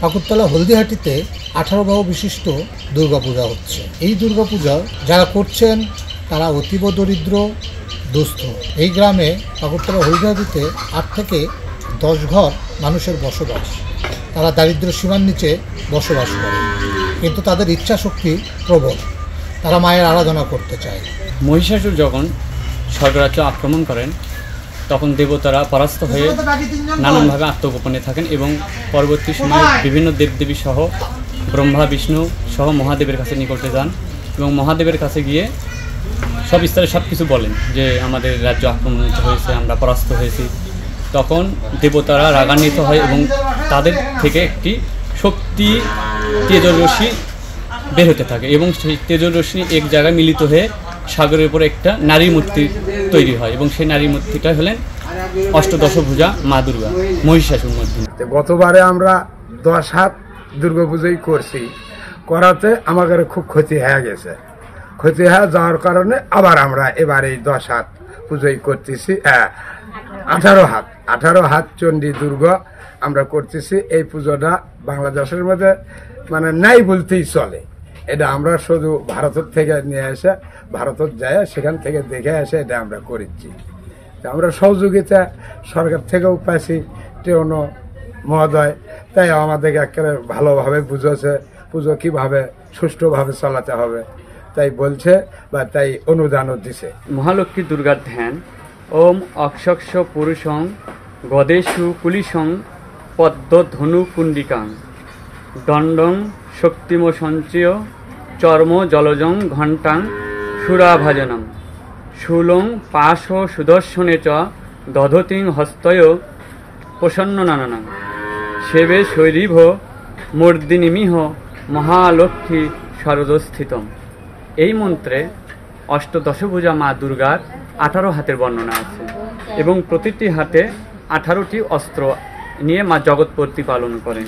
ঠাকুরতলা হলদিহাটিতে 18 বাহু বিশিষ্ট দুর্গাপূজা হচ্ছে। এই দুর্গাপূজা যারা করছেন তারা অতীব দরিদ্র দুস্থ। এই গ্রামে ঠাকুরতলা হলদিহাটিতে 8 থেকে 10 ঘর মানুষের বসবাস। তারা দারিদ্র সীমার নিচে বসবাস করে, কিন্তু তাদের ইচ্ছা শক্তি প্রবল। তারা মায়ের আরাধনা করতে চায়। মহিষাসুর যখন স্বর্গরাজ্য আক্রমণ করেন তখন দেবতারা পরাস্ত হয়ে নানানভাবে আত্মগোপনে থাকেন এবং পরবর্তী সময়ে বিভিন্ন দেবদেবী সহ ব্রহ্মা বিষ্ণু সহ মহাদেবের কাছে নিকটে যান এবং মহাদেবের কাছে গিয়ে সব স্তরে সব কিছু বলেন যে আমাদের রাজ্য আক্রমণিত হয়েছে, আমরা পরাস্ত হয়েছি। তখন দেবতারা রাগান্বিত হয় এবং তাদের থেকে একটি শক্তি তেজরশ্মি বের হতে থাকে এবং সেই তেজরশ্মি এক জায়গায় মিলিত হয়ে সাগরের উপর একটা নারী মূর্তি তৈরি হয় এবং সেই নারী মূর্তিটা হলেন অষ্টদশভুজা মা দুর্গা, মহিষাসুর মর্দিনী। গতবারে আমরা 10 হাত দুর্গাপুজোই করছি, করাতে আমাদের খুব ক্ষতি হয়ে গেছে। ক্ষতি হয়ে যাওয়ার কারণে আবার আমরা এবার এই 10 হাত পুজোই করতেছি। 18 হাত চণ্ডী দুর্গা আমরা করতেছি। এই পুজোটা বাংলাদেশের মধ্যে মানে নাই বলতেই চলে। এটা আমরা শুধু ভারতের থেকে নিয়ে এসে ভারতের যায় সেখান থেকে দেখে এসে এটা আমরা করেছি। আমরা সহযোগিতা সরকার থেকেও পাইছি, টেউনো মহোদয় তাই আমাদেরকে একেবারে ভালোভাবে বুঝেছে পুজো কীভাবে সুষ্ঠুভাবে চালাতে হবে তাই বলছে বা তাই অনুদানও দিছে। মহালক্ষ্মী দুর্গার ধ্যান। ওম অক্ষক্ষ পুরুষং গদেশু কুলিশং পদ্ম ধনু কুণ্ডিকাং দণ্ডং শক্তিম সঞ্চয় চর্ম জলজং ঘণ্টাং সুরাভাজনম শূলং পাশ সুদর্শনে চ দধতিং হস্তয় প্রসন্ন নানানাং সেবে শৈরিভ মর্দিনীমিহ মহালক্ষ্মী শরদস্থিতম। এই মন্ত্রে অষ্টদশভুজা মা দুর্গার 18 হাতের বর্ণনা আছে এবং প্রতিটি হাতে 18টি অস্ত্র নিয়ে মা জগৎ প্রতিপালন করেন।